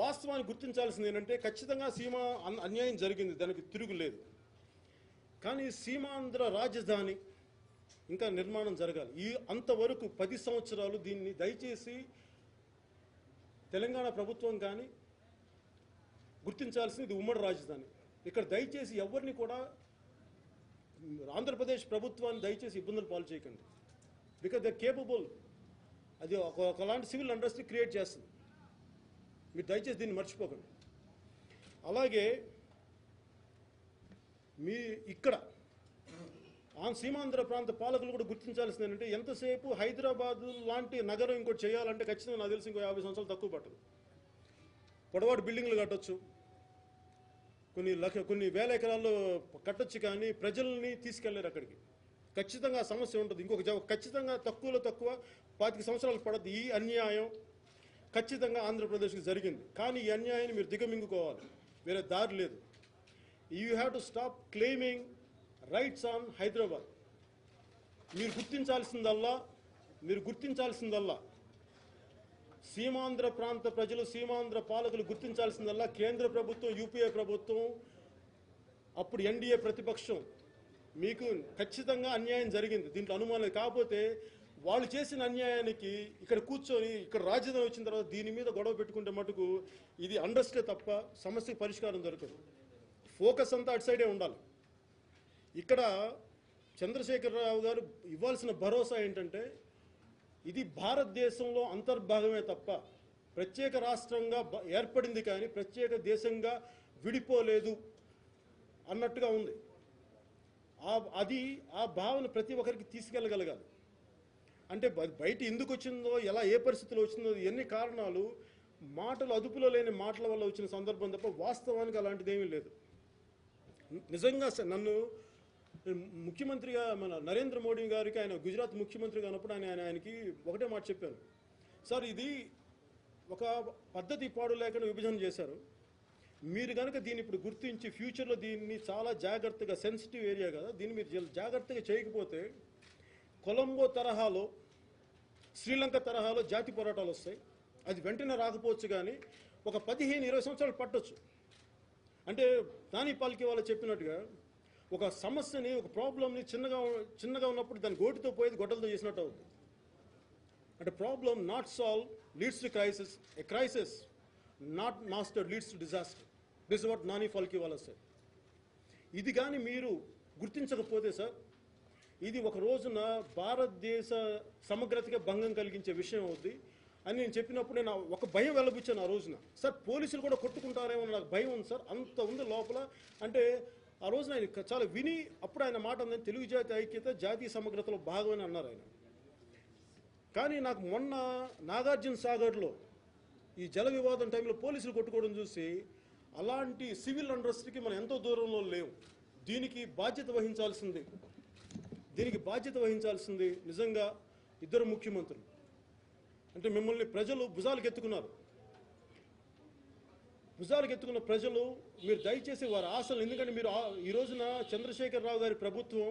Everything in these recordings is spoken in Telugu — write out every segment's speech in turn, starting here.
వాస్తవాన్ని గుర్తించాల్సింది ఏంటంటే ఖచ్చితంగా సీమ అన్యాయం జరిగింది, దానికి తిరుగులేదు. కానీ సీమాంధ్ర రాజధాని ఇంకా నిర్మాణం జరగాలి. అంతవరకు 10 సంవత్సరాలు దీన్ని దయచేసి తెలంగాణ ప్రభుత్వం కానీ గుర్తించాల్సింది. ఇది ఉమ్మడి రాజధాని. ఇక్కడ దయచేసి ఎవరిని కూడా ఆంధ్రప్రదేశ్ ప్రభుత్వాన్ని దయచేసి ఇబ్బందులు పాలు చేయకండి. Because they capable. అది ఒకలాంటి సివిల్ ఇండస్ట్రీ క్రియేట్ చేస్తుంది. మీరు దయచేసి దీన్ని మర్చిపోకండి. అలాగే మీ ఇక్కడ సీమాంధ్ర ప్రాంత పాలకులు కూడా గుర్తించాల్సింది ఏంటంటే, ఎంతసేపు హైదరాబాద్ లాంటి నగరం ఇంకోటి చేయాలంటే ఖచ్చితంగా నాకు తెలిసి ఇంకో 50 సంవత్సరాలు తక్కువ పట్టదు. పొడవాటి బిల్డింగ్లు కట్టొచ్చు, కొన్ని వేల ఎకరాల్లో కట్టొచ్చు, కానీ ప్రజల్ని తీసుకెళ్లారు అక్కడికి. ఖచ్చితంగా సమస్య ఉంటుంది. ఖచ్చితంగా తక్కువలో తక్కువ 25 సంవత్సరాలు పడద్దు. ఈ అన్యాయం ఖచ్చితంగా ఆంధ్రప్రదేశ్కి జరిగింది. కానీ ఈ అన్యాయాన్ని మీరు దిగమింగుకోవాలి, వేరే దారి లేదు. You have to stop claiming rights on Hyderabad. మీరు గుర్తించాల్సిందల్లా సీమాంధ్ర ప్రాంత ప్రజలు, సీమాంధ్ర పాలకులు గుర్తించాల్సిందల్లా కేంద్ర ప్రభుత్వం, యూపీఏ ప్రభుత్వం, అప్పుడు ఎన్డీఏ ప్రతిపక్షం, మీకు ఖచ్చితంగా అన్యాయం జరిగింది, దీంట్లో అనుమానం. కాకపోతే వాళ్ళు చేసిన అన్యాయానికి ఇక్కడ కూర్చొని ఇక్కడ రాజధాని వచ్చిన తర్వాత దీని మీద గొడవ పెట్టుకుంటే మటుకు ఇది అండర్స్టే తప్ప సమస్యకు పరిష్కారం దొరకదు. ఫోకస్ అంతా అటు సైడే ఉండాలి. ఇక్కడ చంద్రశేఖరరావు గారు ఇవ్వాల్సిన భరోసా ఏంటంటే, ఇది భారతదేశంలో అంతర్భాగమే తప్ప ప్రత్యేక రాష్ట్రంగా ఏర్పడింది, కానీ ప్రత్యేక దేశంగా విడిపోలేదు అన్నట్టుగా ఉంది. ఆ భావన ప్రతి ఒక్కరికి తీసుకెళ్ళగలగాలి. అంటే బయట ఎందుకు వచ్చిందో, ఎలా ఏ పరిస్థితుల్లో వచ్చిందో, ఎన్ని కారణాలు, మాటలు అదుపులో లేని మాటల వల్ల వచ్చిన సందర్భం తప్ప వాస్తవానికి అలాంటిది ఏమీ లేదు. నిజంగా నన్ను ముఖ్యమంత్రిగా మన నరేంద్ర మోడీ గారికి, ఆయన గుజరాత్ ముఖ్యమంత్రిగా ఉన్నప్పుడు ఆయనకి ఒకటే మాట చెప్పాను, సార్ ఇది ఒక పద్ధతి పాడు లేకుండా విభజన చేశారు, మీరు కనుక దీన్ని ఇప్పుడు గుర్తించి ఫ్యూచర్లో దీన్ని చాలా జాగ్రత్తగా, సెన్సిటివ్ ఏరియా కదా, దీన్ని మీరు జాగ్రత్తగా చేయకపోతే కొలంబో తరహాలో, శ్రీలంక తరహాలో జాతి పోరాటాలు వస్తాయి. అది వెంటనే రాకపోవచ్చు, కానీ ఒక 15-20 సంవత్సరాలు పట్టొచ్చు. అంటే నాని పాల్కి వాళ్ళు చెప్పినట్టుగా ఒక సమస్యని, ఒక ప్రాబ్లమ్ని చిన్నగా ఉన్నప్పుడు దాన్ని గోటితో పోయేది గొడ్డలతో చేసినట్టు అవుతుంది. అంటే problem not solve leads to crisis, a crisis not mastered leads to disaster. This is what Nani Palkhivala sir. ఇది కానీ మీరు గుర్తించకపోతే సార్, ఇది ఒక రోజున భారతదేశ సమగ్రతగా భంగం కలిగించే విషయం అవుద్ది అని నేను చెప్పినప్పుడు నేను ఒక భయం వెలబుచ్చాను ఆ రోజున. సార్ పోలీసులు కూడా కొట్టుకుంటారేమో నాకు భయం ఉంది సార్, అంత ఉంది లోపల. అంటే ఆ రోజున ఆయన చాలా విని, అప్పుడు ఆయన మాట ఉందని, తెలుగు జాతి ఐక్యత జాతీయ సమగ్రతలో భాగమని అన్నారు ఆయన. కానీ నాకు మొన్న నాగార్జున సాగర్లో ఈ జల వివాదం టైంలో పోలీసులు కొట్టుకోవడం చూసి, అలాంటి సివిల్ ఇండస్ట్రీకి మనం ఎంతో దూరంలో లేవు. దీనికి బాధ్యత వహించాల్సింది నిజంగా ఇద్దరు ముఖ్యమంత్రులు. అంటే మిమ్మల్ని ప్రజలు భుజాలకు ఎత్తుకున్న ప్రజలు, మీరు దయచేసి వారి ఆశలు, ఎందుకంటే మీరు ఈ రోజున చంద్రశేఖరరావు గారి ప్రభుత్వం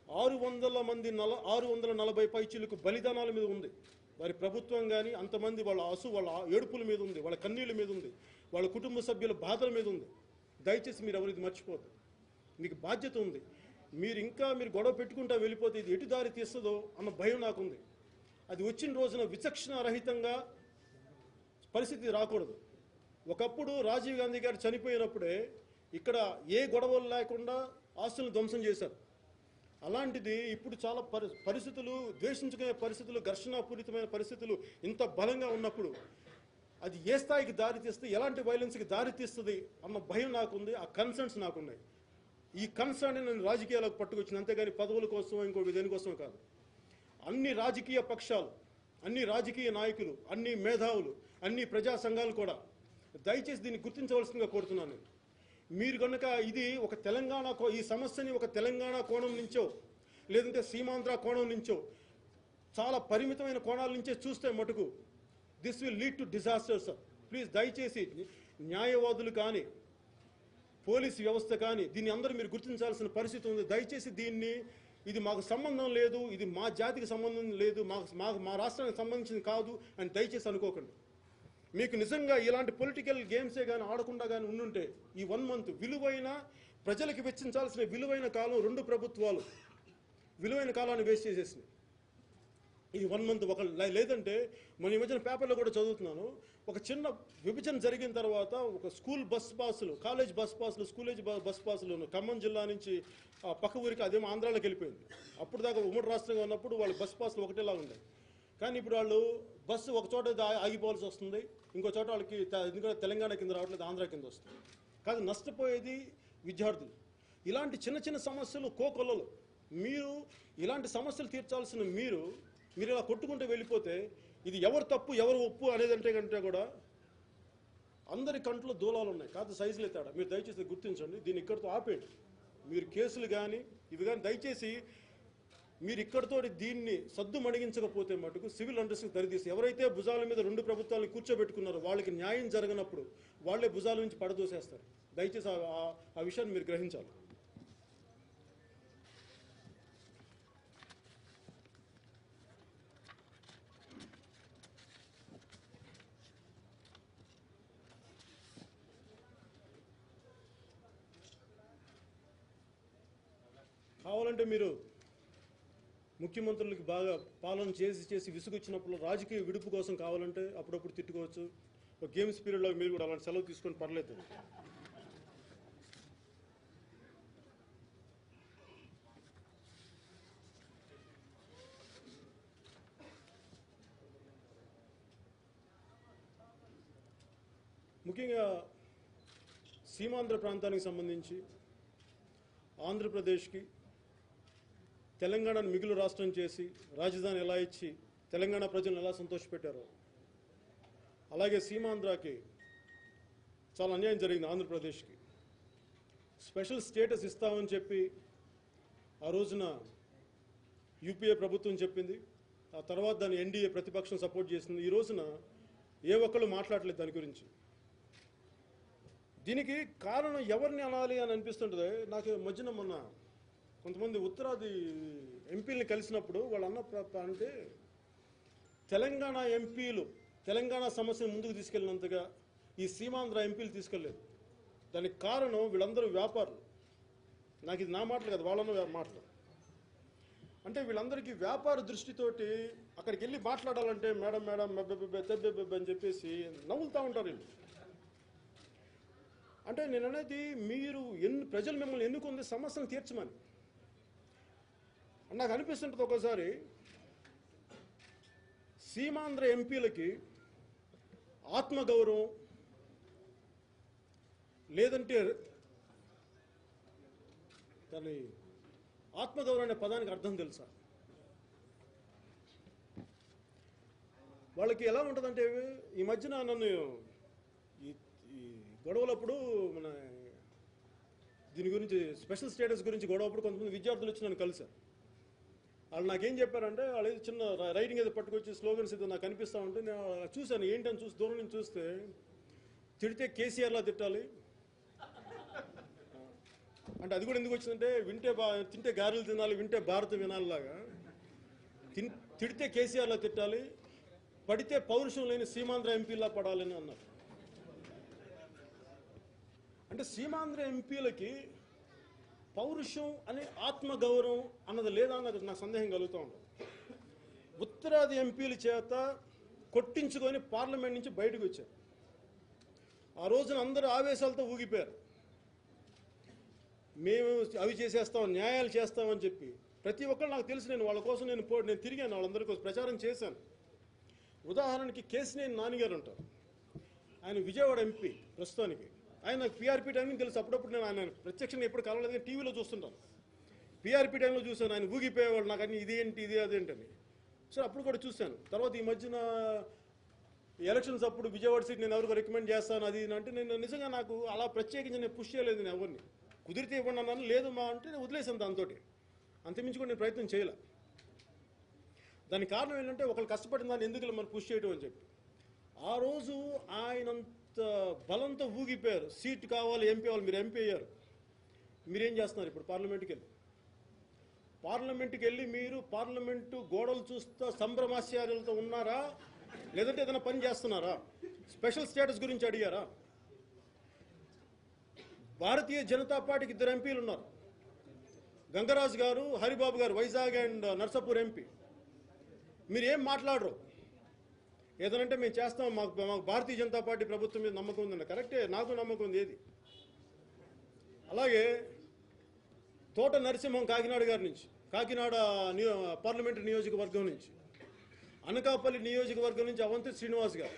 640 పైచీలకు బలిదానాల మీద ఉంది. వారి ప్రభుత్వం కానీ అంతమంది వాళ్ళ ఏడుపుల మీద ఉంది, వాళ్ళ కన్నీళ్ళ మీద ఉంది, వాళ్ళ కుటుంబ సభ్యుల బాధల మీద ఉంది. దయచేసి మీరు ఎవరికి మర్చిపోద్దు, మీకు బాధ్యత ఉంది. మీరు గొడవ పెట్టుకుంటా వెళ్ళిపోతే ఇది ఎటు దారి తీస్తుందో అన్న భయం నాకుంది. అది వచ్చిన రోజున విచక్షణారహితంగా పరిస్థితి రాకూడదు. ఒకప్పుడు రాజీవ్ గాంధీ గారు చనిపోయినప్పుడే ఇక్కడ ఏ గొడవలు లేకుండా ఆస్తులను ధ్వంసం చేశారు. అలాంటిది ఇప్పుడు చాలా పరిస్థితులు, ద్వేషించుకునే పరిస్థితులు, ఘర్షణాపూరితమైన పరిస్థితులు ఇంత బలంగా ఉన్నప్పుడు అది ఏ స్థాయికి దారితీస్తుంది, ఎలాంటి వైలెన్స్కి దారితీస్తుంది అన్న భయం నాకుంది. ఆ కన్సర్న్స్ నాకున్నాయి. ఈ కన్సర్న్ నేను రాజకీయాలకు పట్టుకొచ్చిన, అంతేగాని పదవుల కోసం ఇంకోటి దేనికోసం కాదు. అన్ని రాజకీయ పక్షాలు, అన్ని రాజకీయ నాయకులు, అన్ని మేధావులు, అన్ని ప్రజా సంఘాలు కూడా దయచేసి దీన్ని గుర్తించవలసిందిగా కోరుతున్నాను. మీరు కనుక ఇది ఒక ఈ సమస్యని ఒక తెలంగాణ కోణం నుంచో, లేదంటే సీమాంధ్ర కోణం నుంచో, చాలా పరిమితమైన కోణాల నుంచే చూస్తే మటుకు this will lead to disaster sir. Please దయచేసి న్యాయవాదులు కానీ, పోలీస్ వ్యవస్థ కానీ దీన్ని అందరూ మీరు గుర్తించాల్సిన పరిస్థితి ఉంది. దయచేసి ఇది మాకు సంబంధం లేదు, ఇది మా జాతికి సంబంధం లేదు, మా రాష్ట్రానికి సంబంధించింది కాదు అని దయచేసి అనుకోకండి. మీకు నిజంగా ఇలాంటి పొలిటికల్ గేమ్సే కానీ ఆడకుండా కానీ ఉండుంటే ఈ 1 మంత్ విలువైన ప్రజలకు వెచ్చించాల్సిన విలువైన కాలం 2 ప్రభుత్వాలు విలువైన కాలాన్ని వేస్ట్ చేసేసినాయి. ఈ 1 మంత్ లేదంటే మన ఈ మధ్యన పేపర్లో కూడా చదువుతున్నాను, ఒక చిన్న విభజన జరిగిన తర్వాత ఒక స్కూల్ బస్ పాసులు, కాలేజ్ బస్ పాసులు, స్కూలేజ్ బస్ పాసులు ఖమ్మం జిల్లా నుంచి పక్క ఊరికి అదేమో ఆంధ్రాలోకి వెళ్ళిపోయింది. అప్పుడు దాకా ఉమ్మడి రాష్ట్రంగా ఉన్నప్పుడు వాళ్ళ బస్ పాసులు ఒకటేలా ఉన్నాయి. కానీ ఇప్పుడు వాళ్ళు బస్సు ఒక చోట ఆగిపోవాల్సి వస్తుంది, ఇంకో చోట వాళ్ళకి ఎందుకంటే తెలంగాణ కింద రావట్లేదు, ఆంధ్ర కింద వస్తుంది. కాదు నష్టపోయేది విద్యార్థులు. ఇలాంటి చిన్న చిన్న సమస్యలు కోకొల్లలు. మీరు ఇలాంటి సమస్యలు తీర్చాల్సిన మీరు ఇలా కొట్టుకుంటూ వెళ్ళిపోతే ఇది ఎవరు తప్పు ఎవరు ఒప్పు అనేదంటే కంటే కూడా అందరి కంట్లో దూలాలు ఉన్నాయి, కాదు సైజులే తేడా. మీరు దయచేసి గుర్తించండి, దీన్ని ఇక్కడితో ఆపేయండి. మీరు కేసులు కానీ ఇవి కానీ దయచేసి మీరు ఇక్కడితో దీన్ని సద్దు మణిగించకపోతే మటుకు సివిల్ అండర్స్కి దరితీసి ఎవరైతే భుజాల మీద 2 ప్రభుత్వాలను కూర్చోబెట్టుకున్నారో వాళ్ళకి న్యాయం జరగనప్పుడు వాళ్ళే భుజాల నుంచి పడదోసేస్తారు. దయచేసి ఆ విషయాన్ని మీరు గ్రహించాలి. కావాలంటే మీరు ముఖ్యమంత్రులకి బాగా పాలన చేసి విసుగొచ్చినప్పుడు రాజకీయ విడుపు కోసం కావాలంటే అప్పుడప్పుడు తిట్టుకోవచ్చు. ఒక గేమ్స్ పీరియడ్లో మీరు కూడా అలాంటి సెలవు తీసుకొని పర్లేదు. ముఖ్యంగా సీమాంధ్ర ప్రాంతానికి సంబంధించి ఆంధ్రప్రదేశ్కి తెలంగాణను మిగులు రాష్ట్రం చేసి రాజధాని ఎలా ఇచ్చి తెలంగాణ ప్రజలను ఎలా సంతోషపెట్టారో అలాగే సీమాంధ్రకి చాలా అన్యాయం జరిగింది. ఆంధ్రప్రదేశ్కి స్పెషల్ స్టేటస్ ఇస్తామని చెప్పి ఆ రోజున యూపీఏ ప్రభుత్వం చెప్పింది. ఆ తర్వాత దాన్ని ఎన్డీఏ ప్రతిపక్షం సపోర్ట్ చేసింది. ఈ రోజున ఏ ఒక్కళ్ళు మాట్లాడలేదు దాని గురించి. దీనికి కారణం ఎవరిని అనాలి అని అనిపిస్తుంటుంది నాకు. మధ్యన మొన్న కొంతమంది ఉత్తరాది ఎంపీలని కలిసినప్పుడు వాళ్ళు అంటే తెలంగాణ ఎంపీలు తెలంగాణ సమస్యను ముందుకు తీసుకెళ్ళినంతగా ఈ సీమాంధ్ర ఎంపీలు తీసుకెళ్ళలేదు. దానికి కారణం వీళ్ళందరూ వ్యాపారులు. నాకు ఇది నా మాటలు కదా, వాళ్ళన్న మాటలు. అంటే వీళ్ళందరికీ వ్యాపార దృష్టితోటి అక్కడికి వెళ్ళి మాట్లాడాలంటే మేడం అని చెప్పేసి నవ్వులుతూ ఉంటారు వీళ్ళు. అంటే నేను అనేది మీరు ప్రజలు మిమ్మల్ని ఎన్నుకుంది సమస్యను తీర్చమని. నాకు అనిపిస్తుంటుంది ఒకసారి సీమాంధ్ర ఎంపీలకి ఆత్మగౌరవం లేదంటే దాని ఆత్మగౌరవం అనే పదానికి అర్థం తెలుసా? వాళ్ళకి ఎలా ఉంటుందంటే ఈ మధ్యన నన్ను ఈ గొడవలప్పుడు మన దీని గురించి స్పెషల్ స్టేటస్ గురించి గొడవప్పుడు కొంతమంది విద్యార్థులు వచ్చి నన్ను కలిశారు. వాళ్ళు నాకేం చెప్పారంటే వాళ్ళు ఏదో చిన్న రైటింగ్ ఏదో పట్టుకొచ్చి స్లోగన్స్ ఏదో నాకు కనిపిస్తూ ఉంటే నేను చూశాను. ఏంటని చూసి దూరం నుంచి చూస్తే తిడితే కేసీఆర్లా తిట్టాలి అంటే అది కూడా ఎందుకు వచ్చిందంటే తింటే గారెలు తినాలి, వింటే భారత వినాలిలాగా తిడితే కేసీఆర్లా తిట్టాలి, పడితే పౌరుషం లేని సీమాంధ్ర ఎంపీలా పడాలని అన్నారు. అంటే సీమాంధ్ర ఎంపీలకి పౌరుషం అనే ఆత్మగౌరవం అన్నది లేదా అన్నది నాకు సందేహం కలుగుతూ ఉంటుంది. ఉత్తరాది ఎంపీల చేత కొట్టించుకొని పార్లమెంట్ నుంచి బయటకు వచ్చారు. ఆ రోజున అందరూ ఆవేశాలతో ఊగిపోయారు. మేము అవి చేసేస్తాం, న్యాయాలు చేస్తామని చెప్పి ప్రతి ఒక్కరు నాకు తెలిసి నేను వాళ్ళ కోసం నేను తిరిగాను, వాళ్ళందరి కోసం ప్రచారం చేశాను. ఉదాహరణకి కేసినేని నానిగారు ఉంటారు, ఆయన విజయవాడ ఎంపీ ప్రస్తుతానికి. ఆయన నాకు పీఆర్పీ టైంకి తెలుసు. అప్పుడప్పుడు నేను ఆయన ప్రత్యక్షంగా ఎప్పుడు కలవలేదు కానీ టీవీలో చూస్తుంటాను. పీఆర్పీ టైంలో చూశాను, ఆయన ఊగిపోయేవాడు. నాకు అన్ని ఇదేంటి అదేంటని. సో అప్పుడు కూడా చూశాను. తర్వాత ఈ మధ్యన ఎలక్షన్స్ అప్పుడు విజయవాడ సీట్ నేను ఎవరికి రికమెండ్ చేస్తాను అది అంటే నేను నిజంగా నాకు అలా ప్రత్యేకించి నేను పుష్ చేయలేదు. నేను ఎవరిని కుదిరితే ఇవ్వండి అన్నాను, లేదు మా అంటే నేను వదిలేసాను దాంతో. అంతమించి కూడా నేను ప్రయత్నం చేయలే. దానికి కారణం ఏంటంటే ఒకళ్ళు కష్టపడిన దాన్ని ఎందుకు మనం పుష్ చేయడం అని చెప్పి. ఆ రోజు ఆయనంత బలంతో ఊగిపోయారు. సీట్ కావాలి, ఎంపీ కావాలి. మీరు ఎంపీ అయ్యారు, మీరేం చేస్తున్నారు ఇప్పుడు? పార్లమెంట్కి వెళ్ళి మీరు పార్లమెంటు గోడలు చూస్తూ సంభ్రమాశ్చర్యాలతో ఉన్నారా, లేదంటే ఏదైనా పని చేస్తున్నారా? స్పెషల్ స్టేటస్ గురించి అడిగారా? భారతీయ జనతా పార్టీకి 2 ఎంపీలు ఉన్నారు, గంగరాజు గారు, హరిబాబు గారు, వైజాగ్ అండ్ నర్సాపూర్ ఎంపీ. మీరు ఏం మాట్లాడరు. ఏదనంటే మేము చేస్తాం, మాకు భారతీయ జనతా పార్టీ ప్రభుత్వం మీద నమ్మకం ఉందన్న. కరెక్టే, నాకు నమ్మకం ఉంది. ఏది అలాగే తోట నరసింహం కాకినాడ గారి నుంచి, కాకినాడ పార్లమెంటరీ నియోజకవర్గం నుంచి, అనకాపల్లి నియోజకవర్గం నుంచి అవంతి శ్రీనివాస్ గారు,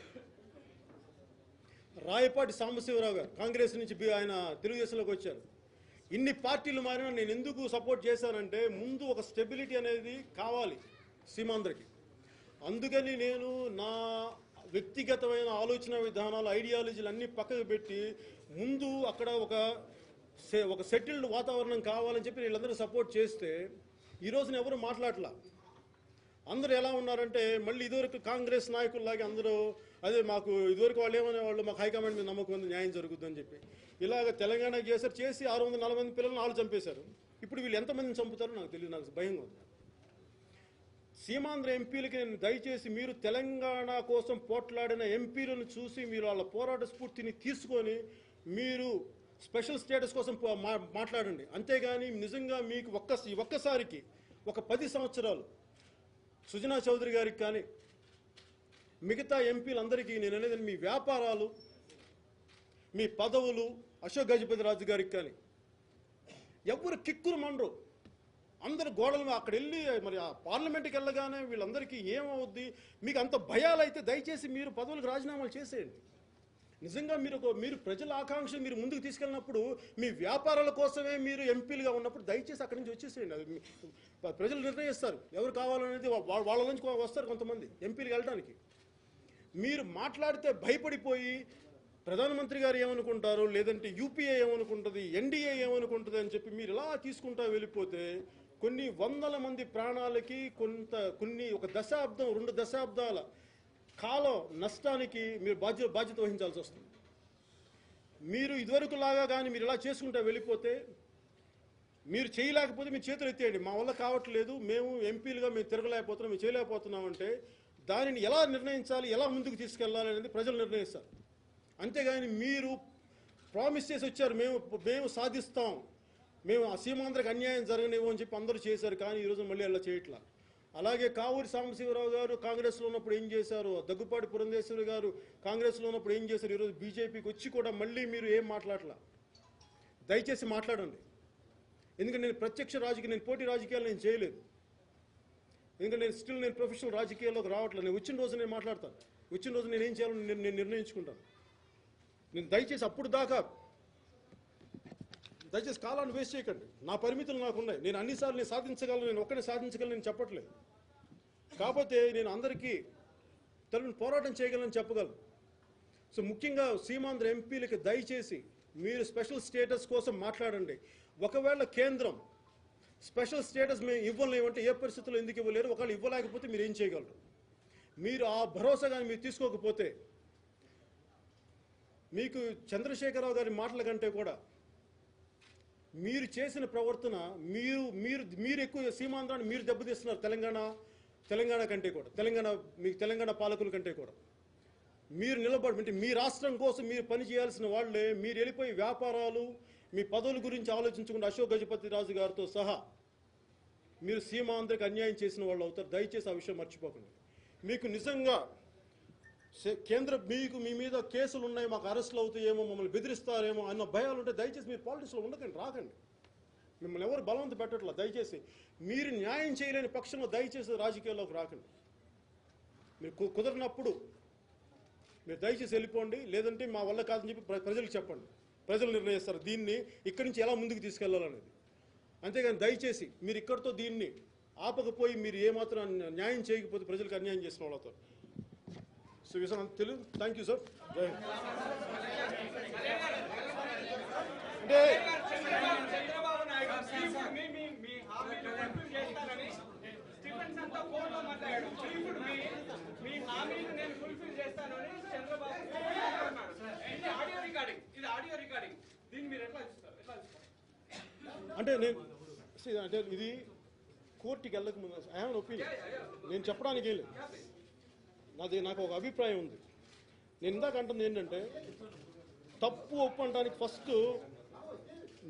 రాయపాటి సాంబశివరావు గారు కాంగ్రెస్ నుంచి ఆయన తెలుగుదేశంలోకి వచ్చారు. ఇన్ని పార్టీలు మారినా నేను ఎందుకు సపోర్ట్ చేశానంటే, ముందు ఒక స్టెబిలిటీ అనేది కావాలి సీమాంధ్రకి. అందుకని నేను నా వ్యక్తిగతమైన ఆలోచన విధానాలు, ఐడియాలజీలు అన్నీ పక్కకు పెట్టి ముందు అక్కడ ఒక సెటిల్డ్ వాతావరణం కావాలని చెప్పి వీళ్ళందరూ సపోర్ట్ చేస్తే ఈరోజున ఎవరు మాట్లాడలా. అందరూ ఎలా ఉన్నారంటే, మళ్ళీ ఇదివరకు కాంగ్రెస్ నాయకుల్లాగే అందరూ అదే మాకు ఇదివరకు వాళ్ళు ఏమనేవాళ్ళు, మాకు హైకమాండ్ మీద నమ్మకం ఉంది, న్యాయం జరుగుతుందని చెప్పి. ఇలాగ తెలంగాణకు చేసి 640 మంది పిల్లలను వాళ్ళు చంపేశారు. ఇప్పుడు వీళ్ళు ఎంతమందిని చంపుతారో నాకు తెలియదు, నాకు భయంగా ఉంది. సీమాంధ్ర ఎంపీలకి నేను దయచేసి మీరు తెలంగాణ కోసం పోట్లాడిన ఎంపీలను చూసి మీరు వాళ్ళ పోరాట స్ఫూర్తిని తీసుకొని మీరు స్పెషల్ స్టేటస్ కోసం మాట్లాడండి. అంతేగాని నిజంగా మీకు ఒక్కసారికి ఒక 10 సంవత్సరాలు సుజనా చౌదరి గారికి కానీ మిగతా ఎంపీలందరికీ నేను అనేది మీ వ్యాపారాలు, మీ పదవులు, అశోక్ గజపతి రాజు గారికి కానీ ఎవరు కిక్కురు మనరు. అందరు గోడలు అక్కడ వెళ్ళి మరి ఆ పార్లమెంట్కి వెళ్ళగానే వీళ్ళందరికీ ఏమవుద్ది? మీకు అంత భయాలైతే దయచేసి మీరు పదవులకు రాజీనామాలు చేసేయండి. నిజంగా మీరు ప్రజల ఆకాంక్ష మీరు ముందుకు తీసుకెళ్ళినప్పుడు, మీ వ్యాపారాల కోసమే మీరు ఎంపీలుగా ఉన్నప్పుడు దయచేసి అక్కడి నుంచి వచ్చేసేయండి. అది ప్రజలు నిర్ణయిస్తారు ఎవరు కావాలనేది. వాళ్ళ నుంచి వస్తారు కొంతమంది ఎంపీలుగా వెళ్ళడానికి. మీరు మాట్లాడితే భయపడిపోయి ప్రధానమంత్రి గారు ఏమనుకుంటారు, లేదంటే యూపీఏ ఏమనుకుంటుంది, ఎన్డీఏ ఏమనుకుంటుంది అని చెప్పి మీరు ఇలా తీసుకుంటా వెళ్ళిపోతే కొన్ని వందల మంది ప్రాణాలకి ఒక దశాబ్దం 2 దశాబ్దాల కాలం నష్టానికి మీరు బాధ్యత వహించాల్సి వస్తుంది. మీరు ఇదివరకు లాగా కానీ మీరు ఇలా చేసుకుంటా వెళ్ళిపోతే, మీరు చేయలేకపోతే మీరు చేతులు ఎత్తేయండి, మా వల్ల కావట్లేదు, మేము ఎంపీలుగా మేము తిరగలేకపోతున్నాం, మేము చేయలేకపోతున్నాం అంటే దానిని ఎలా నిర్ణయించాలి, ఎలా ముందుకు తీసుకెళ్ళాలి అనేది ప్రజలు నిర్ణయిస్తారు. అంతేగాని మీరు ప్రామిస్ చేసి వచ్చారు, మేము సాధిస్తాం, మేము ఆ సీమాంధ్రకు అన్యాయం జరగనివ్వం అని చెప్పి అందరూ చేశారు. కానీ ఈరోజు మళ్ళీ అలా చేయట్లా. అలాగే కావూరి సాంబశివరావు గారు కాంగ్రెస్లో ఉన్నప్పుడు ఏం చేశారు, దగ్గుపాటి పురంధేశ్వరి గారు కాంగ్రెస్లో ఉన్నప్పుడు ఏం చేశారు, ఈరోజు బీజేపీకి వచ్చి కూడా మళ్ళీ మీరు ఏం మాట్లాడలా. దయచేసి మాట్లాడండి. ఎందుకంటే నేను పోటీ రాజకీయాలు నేను చేయలేదు. ఎందుకంటే నేను ప్రొఫెషనల్ రాజకీయాల్లోకి రావట్లేదు. నేను వచ్చిన రోజు నేను మాట్లాడతాను, వచ్చిన రోజు నేను ఏం చేయాలని నేను నిర్ణయించుకుంటాను. నేను దయచేసి అప్పుడు దాకా దయచేసి కాలాన్ని వేస్ట్ చేయకండి. నా పరిమితులు నాకున్నాయి, నేను అన్నిసార్లు నేను సాధించగలను, నేను ఒక్కడే సాధించగలను నేను చెప్పట్లేదు. కాకపోతే నేను అందరికీ పోరాటం చేయగలను చెప్పగలను. సో ముఖ్యంగా సీమాంధ్ర ఎంపీలకి దయచేసి మీరు స్పెషల్ స్టేటస్ కోసం మాట్లాడండి. ఒకవేళ కేంద్రం స్పెషల్ స్టేటస్ మేము ఇవ్వలేమంటే ఏ పరిస్థితుల్లో ఎందుకు ఇవ్వలేరు, ఒకవేళ ఇవ్వలేకపోతే మీరు ఏం చేయగలరు? మీరు ఆ భరోసా కానీ మీరు తీసుకోకపోతే మీకు చంద్రశేఖరరావు గారి మాటల కంటే కూడా మీరు చేసిన ప్రవర్తన మీరు ఎక్కువ సీమాంధ్రాన్ని మీరు దెబ్బతీస్తున్నారు. తెలంగాణ కంటే కూడా తెలంగాణ పాలకుల కంటే కూడా మీరు నిలబడి మీ రాష్ట్రం కోసం మీరు పని చేయాల్సిన వాళ్ళే మీరు వెళ్ళిపోయి వ్యాపారాలు మీ పదవుల గురించి ఆలోచించకుండా అశోక్ గజపతి రాజు గారితో సహా మీరు సీమాంధ్రకి అన్యాయం చేసిన వాళ్ళు అవుతారు. దయచేసి ఆ విషయం మర్చిపోకండి. మీకు నిజంగా మీ మీద కేసులు ఉన్నాయి, మాకు అరెస్టులు అవుతాయేమో, మమ్మల్ని బెదిరిస్తారేమో అన్న భయాలు ఉంటే దయచేసి మీరు పాలిటిక్స్లో ఉండకండి, రాకండి. మిమ్మల్ని ఎవరు బలవంత పెట్టట్లా. దయచేసి మీరు న్యాయం చేయలేని పక్షంలో దయచేసి రాజకీయాల్లోకి రాకండి. మీరు కుదరినప్పుడు మీరు దయచేసి వెళ్ళిపోండి, లేదంటే మా వల్ల కాదని చెప్పి ప్రజలకు చెప్పండి. ప్రజలు నిర్ణయిస్తారు దీన్ని ఇక్కడి నుంచి ఎలా ముందుకు తీసుకెళ్లాలనేది. అంతేగాని దయచేసి మీరు ఇక్కడితో దీన్ని ఆపకపోయి మీరు ఏమాత్రం న్యాయం చేయకపోతే ప్రజలకు అన్యాయం చేసిన వాళ్ళు అవుతారు. సో విషయం తెలుగు. Thank you sir. జై హింద్. అంటే అంటే ఇది కోర్టుకి వెళ్ళక ముందు ఐ హ్యావ్ ఎన్ ఒపీనియన్. నేను చెప్పడానికి లేదు, నాకు ఒక అభిప్రాయం ఉంది. నేను ఇందాక అంటుంది ఏంటంటే తప్పు ఒప్పు అనడానికి ఫస్ట్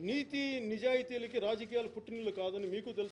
నీతి నిజాయితీలకి రాజకీయాలు పుట్టినీళ్ళు కాదని మీకు తెలుసు.